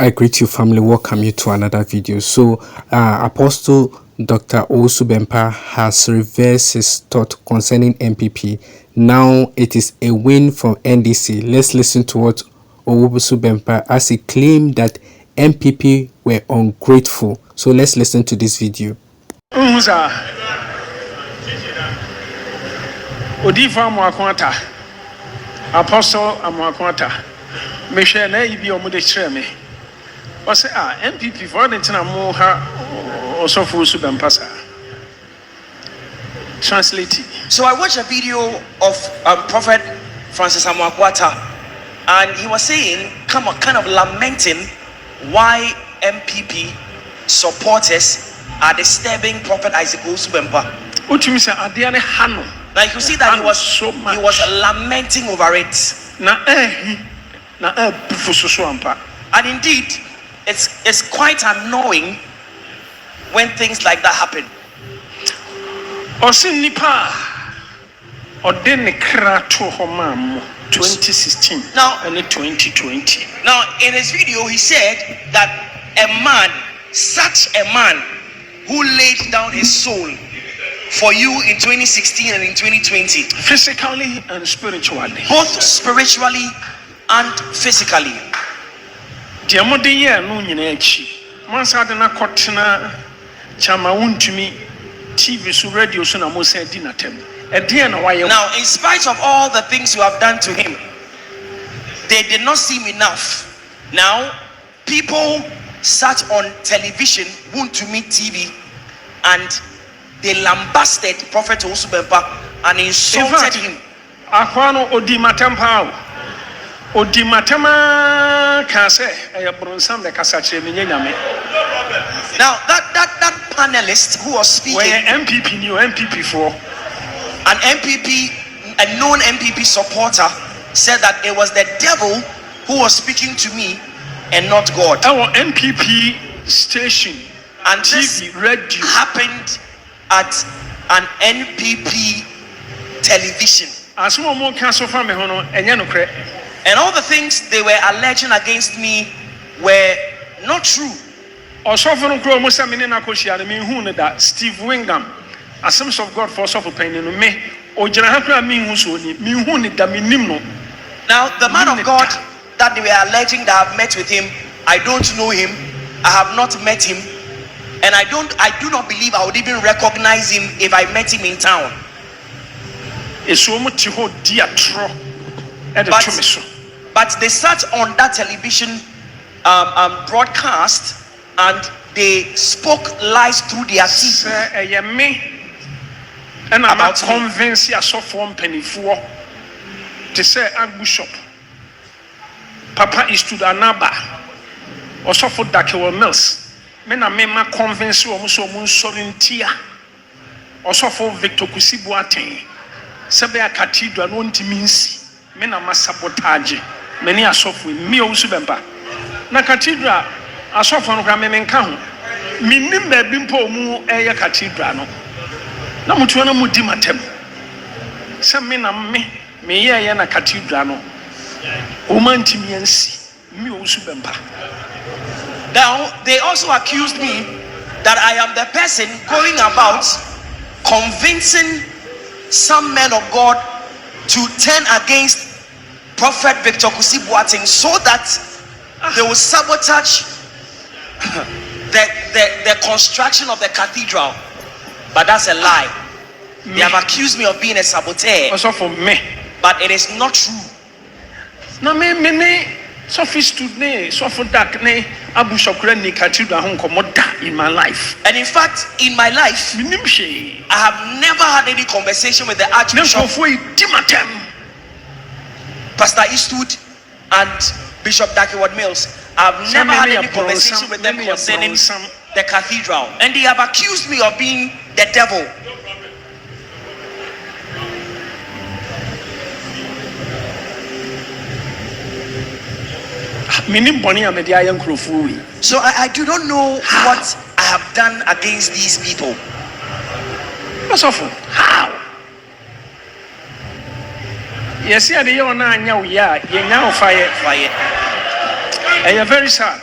I greet you, family. Welcome you to another video. So, Apostle Dr. Owusu Bempah has reversed his thought concerning NPP. Now it is a win from NDC. Let's listen to what Owusu Bempah as he claimed that NPP were ungrateful. So let's listen to this video. Apostle Amwakwata. Me share na ibi omude kire me. O say NPP for the tina mo ha osofo Owusu Bempah sa. Translate. So I watched a video of Prophet Francis Amwakwata, and he was saying, kind of lamenting why MPP supporters are disturbing Prophet Isaac Owusu Bempah. Utumi say ade ne ha no. Now you see that he was lamenting over it. And indeed, it's quite annoying when things like that happen. 2016 now and 2020. Now in his video he said that such a man who laid down his soul for you in 2016 and in 2020, physically and spiritually, both spiritually and physically. Now, in spite of all the things you have done to him, they did not seem enough. Now, people sat on television, to meet TV, and they lambasted Prophet Owusu Bempah and insulted him. Akwano odimatempa kase bronsam de kasache nyame. Now that panelist who was speaking, MPP new MPP for an MPP, a known MPP supporter, said that it was the devil who was speaking to me and not God. Our MPP station and TV radio happened at an NPP television. And all the things they were alleging against me were not true. Steve Wingham, Assemblies of God for Soft Opinion, me. Now, the man of God that they were alleging that I've met with him, I don't know him, I have not met him. And I do not believe I would even recognize him if I met him in town. But they sat on that television broadcast and they spoke lies through their teeth. And I'm convinced you are so from Pennyfour to say Archbishop Papa is to the Anaba or so for Dakewa Mills. Men are mema convince you almost sorintia or so for Victor Kusibuate. Sabea Cathedral won't means men are mass sabotage. Many are soft with me Owusu Bempah. Na Cathedral are soft on Gramen Count. Minimbe Bimpo mu Aya Cathedral. Na mutuana mudimatem. Some men are me yana Cathedral. Omantimiansi, me Owusu Bempah. Now, they also accused me that I am the person going about convincing some men of God to turn against Prophet Victor Kusibuating so that they will sabotage the construction of the cathedral. But that's a lie. They have accused me of being a saboteur. Also for me. But it is not true. No, me. So today, so for that, Abu Shokran Cathedral in my life. And in fact, in my life, I have never had any conversation with the Archbishop, Pastor Eastwood, and Bishop Dakewa Mills. I have never had any conversation with them concerning the cathedral. And they have accused me of being the devil. So I do not know what I have done against these people. How? Yes, yeah, they are now, yeah, fire. And you're very sad.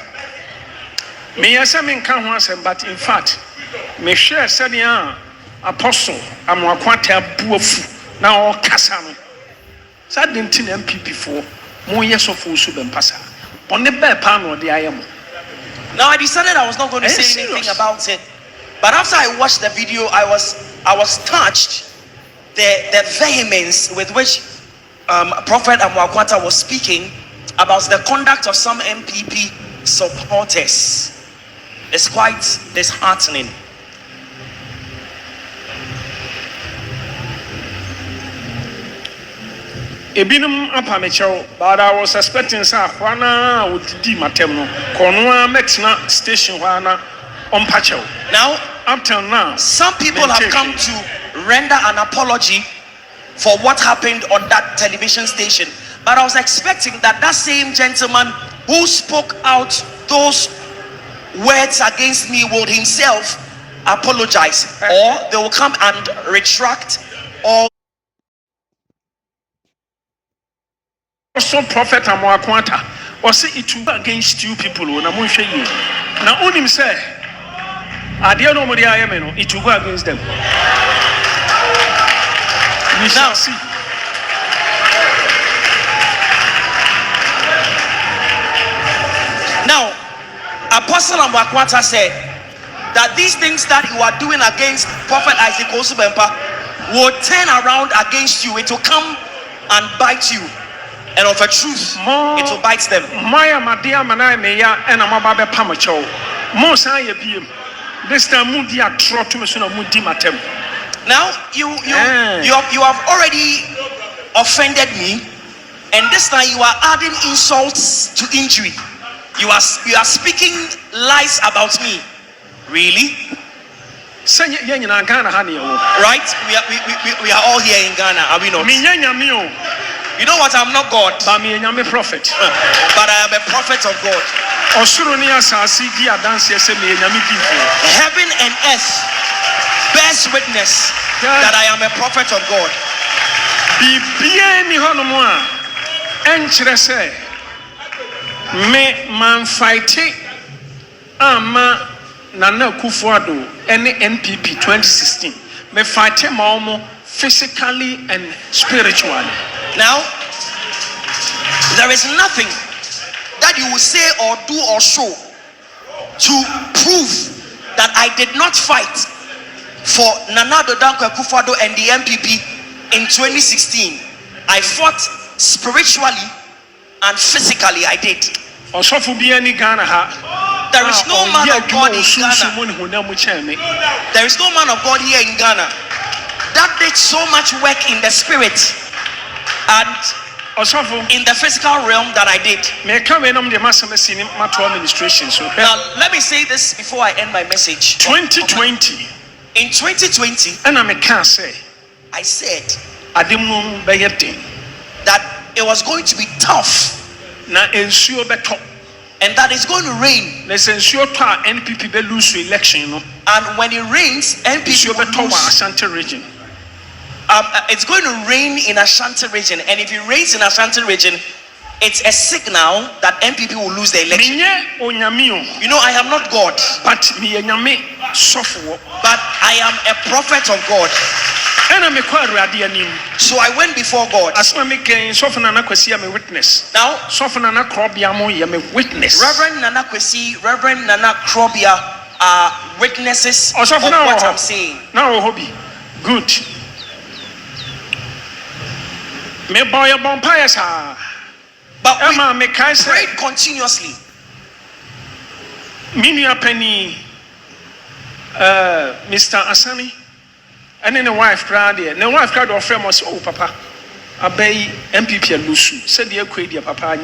Me yasa me nka ho asem, but in fact, me share said apostle amwakwata buafu na o kasa no. Sa dentin NPP for mo yeso for Owusu Bempah sa. Onne be pa no de ayemo. Now I decided I was not going to say anything about it. But after I watched the video, I was touched the vehemence with which Prophet Amwakwata was speaking about the conduct of some NPP supporters. It's quite disheartening. Ebinum apamecho, but I was expecting sa wana would di matem no. Konwa metna station wana on pacho. Now, up till now, some people have come to render an apology for what happened on that television station. But I was expecting that same gentleman who spoke out those words against me would himself apologize, or they will come and retract all. Also, Prophet Amwakwata was say it will against you people. Na mo hwe yi. Na onim say ade no mo dey ayeme no, it will go against them. We shall see. Now, Apostle Amwakwata said that these things that you are doing against Prophet Owusu Bempah will turn around against you. It will come and bite you. And of a truth, it will bite them. Maya Madia Manai Meya and Amababe Pamacho. Mosa Yabim. This time Mudia Trotumusuna Mudi Matem. Now you have already offended me, and this time you are adding insults to injury. You are speaking lies about me. Really? Right? We are all here in Ghana, are we not? You know what? I'm not God, but I'm a prophet. But I am a prophet of God. Heaven and earth bears witness that I am a prophet of God. Me man fighting ama Nana Kufuado any NPP 2016. Me fighting more physically and spiritually. Now, there is nothing that you will say or do or show to prove that I did not fight for Nana Dankwa Kufuado and the NPP in 2016. I fought spiritually and physically. I did. There is no man of God in Ghana. There is no man of God here in Ghana that did so much work in the spirit and in the physical realm that I did. Now, let me say this before I end my message. 2020. In 2020, I said that it was going to be tough. And that it's going to rain. NPP be lose election. And when it rains, NPP will lose. Ashanti region. It's going to rain in Ashanti region, and if it rains in Ashanti region, it's a signal that NPP will lose the election. You know, I am not God, but I am a prophet of God. So I went before God. Now, Reverend Nana Kwesi, Reverend Nana Krobia are witnesses of what I'm saying. Now, hobby, good. But we prayed continuously. Mr. Asani, and then the wife cried. The wife cried to friend was, oh papa, obey NPP and Lusu. Said the equator, papa.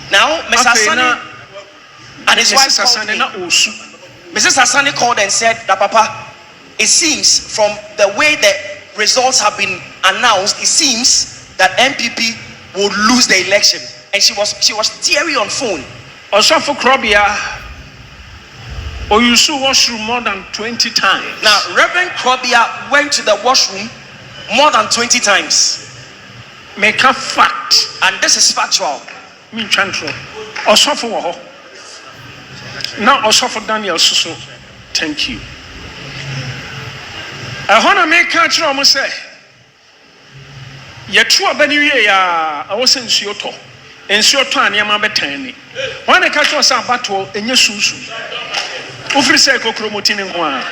Now, Mr. Asani and his wife called me. Mrs. Asani called and said that papa, it seems from the way the results have been announced, it seems that NPP would lose the election, and she was teary on phone. Also for Krobia, Owusu washroom more than 20 times. Now, Reverend Krobia went to the washroom more than 20 times. Make a fact, and this is factual. Me chantro. Also for Now also for Daniel so thank you. I wanna make catch almost say yɛtu abani wie ya a wɔsɛ nsuo tɔ a nneɛma bɛtɛn ni wɔn na ka kyerɛ sɛ abatoɔ ɛnyɛ sunsun wofiri sɛ kokromoti ne nko a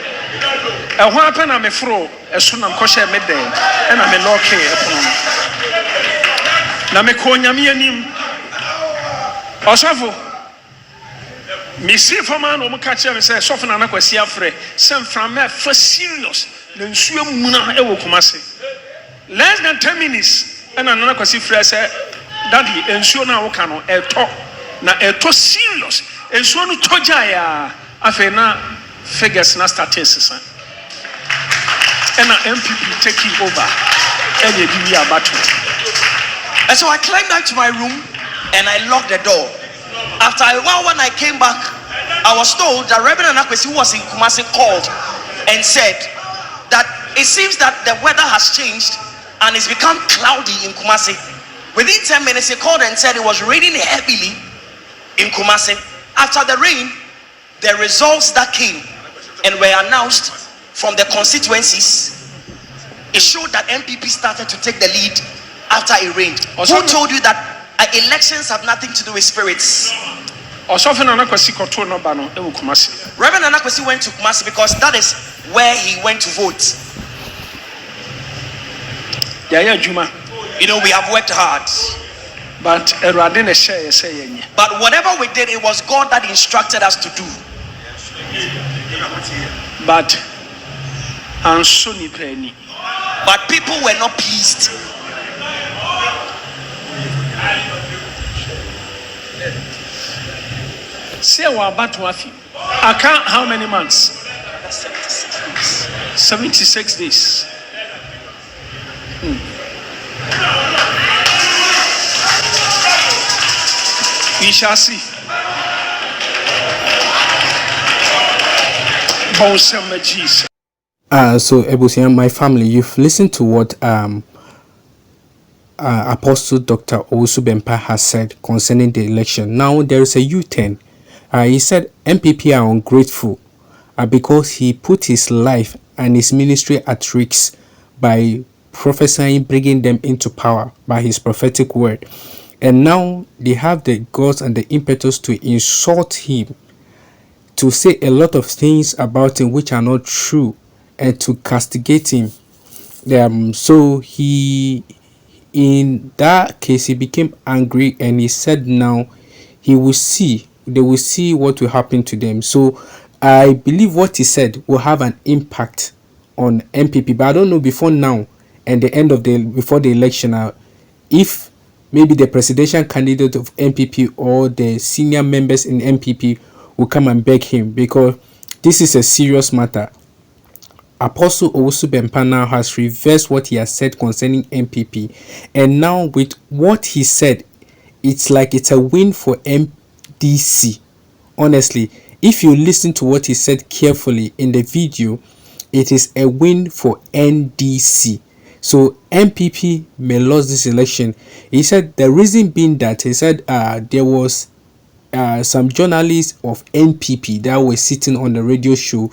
ɛho apɛ na meforo ɛso na mkɔhyɛ me dɛn ɛna me lɔɔke ɛpono no na mekɔ nyame anim ɔsɔfo mesi fama na ɔmo ka kyerɛ me sɛ sɔfo na anakwasi afrɛ sɛ mframa ɛfa serious na nsuo muna ɛwɔ Kumase less than 10 minutes and another question phrase daddy ensuo na wo ka no eto na eto serious ensuo no toja ya afa na figures na statistics and NPP taking over and you be about it. And so I climbed back to my room and I locked the door. After a while, when I came back, I was told that Reverend Anakwesi, who was in Kumasi, called and said that it seems that the weather has changed and it's become cloudy in Kumasi. Within 10 minutes, he called and said it was raining heavily in Kumasi. After the rain, the results that came and were announced from the constituencies, it showed that NPP started to take the lead after it rained. Who told you that elections have nothing to do with spirits? Reverend Anakwesi went to Kumasi because that is where he went to vote. You know, we have worked hard. But whatever we did, it was God that instructed us to do. But people were not pleased. Say what about Wafi? I can't how many months? 76 days. We shall see. Jesus. So Ebusian, my family, you've listened to what Apostle Dr. Owusu Bempah has said concerning the election. Now there is a U-turn. He said NPP are ungrateful because he put his life and his ministry at risk by prophesying, bringing them into power by his prophetic word. And now they have the guts and the impetus to insult him, to say a lot of things about him which are not true, and to castigate him. So he, in that case, he became angry and he said now they will see what will happen to them. So I believe what he said will have an impact on NPP, but I don't know before now and the end of before the election if maybe the presidential candidate of NPP or the senior members in NPP will come and beg him, because this is a serious matter. Apostle Owusu Bempah now has reversed what he has said concerning NPP, and now with what he said, it's like it's a win for MDC. Honestly, if you listen to what he said carefully in the video, it is a win for NDC. So NPP may lose this election. He said the reason being that he said there was some journalists of NPP that were sitting on the radio show,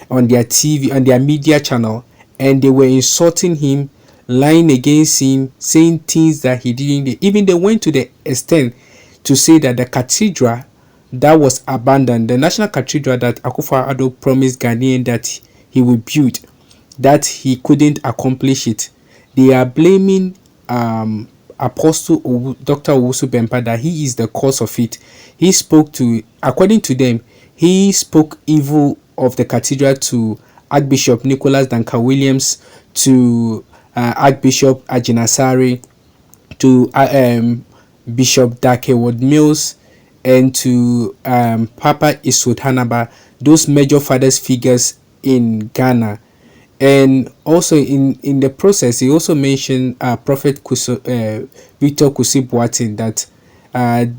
on their TV, on their media channel, and they were insulting him, lying against him, saying things that he didn't. Even they went to the extent to say that the cathedral that was abandoned, the national cathedral that Akufo-Addo promised Ghanaians that he would build, that he couldn't accomplish it. They are blaming Apostle Dr. Owusu Bempah that he is the cause of it. He spoke to, according to them, he spoke evil of the cathedral to Archbishop Nicholas Duncan Williams, to Archbishop Ajinasari, to Bishop Dakeward Mills, and to Papa Isud Hanaba, those major fathers figures in Ghana. And also in the process, he also mentioned Prophet Victor Kusi Boateng, that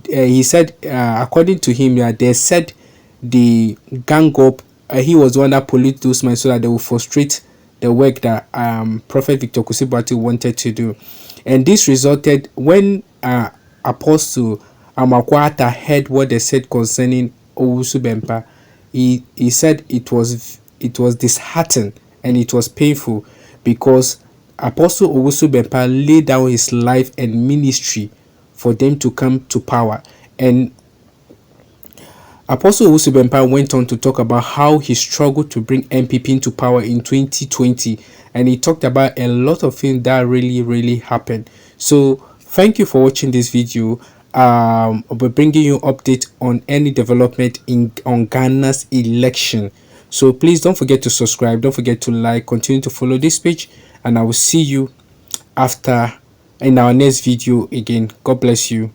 he said, according to him, they said the gang up, he was the one that polluted those minds so that they will frustrate the work that Prophet Victor Kusi Boateng wanted to do. And this resulted when Apostle Amakwata heard what they said concerning Owusu Bempah, he said it was disheartening and it was painful because Apostle Owusu Bempah laid down his life and ministry for them to come to power. And Apostle Owusu Bempah went on to talk about how he struggled to bring NPP into power in 2020, and he talked about a lot of things that really happened. So thank you for watching this video. I'll be bringing you update on any development on Ghana's election. So please don't forget to subscribe, don't forget to like, continue to follow this page, and I will see you after in our next video again. God bless you.